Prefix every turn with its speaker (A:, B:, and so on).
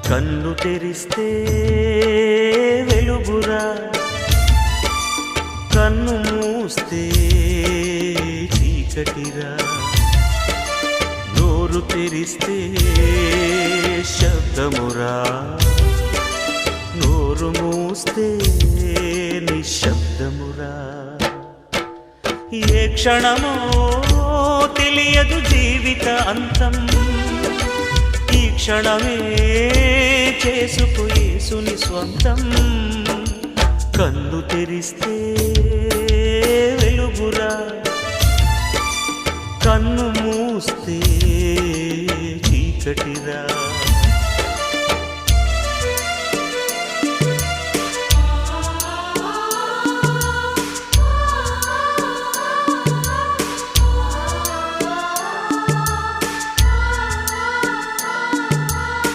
A: కన్ను తెరిస్తే వెలుగురా, కన్ను మూస్తే చీకటిరా. నోరు తెరిస్తే శబ్దమురా, నోరు మూస్తే నిశ్శబ్దమురా. ఏ క్షణమో తెలియదు జీవిత అంతం, ఈ క్షణమే చేసుకో యేసుని స్వంతం. కన్ను తెరిస్తే వెలుగురా, కన్ను మూస్తే చీకటిరా.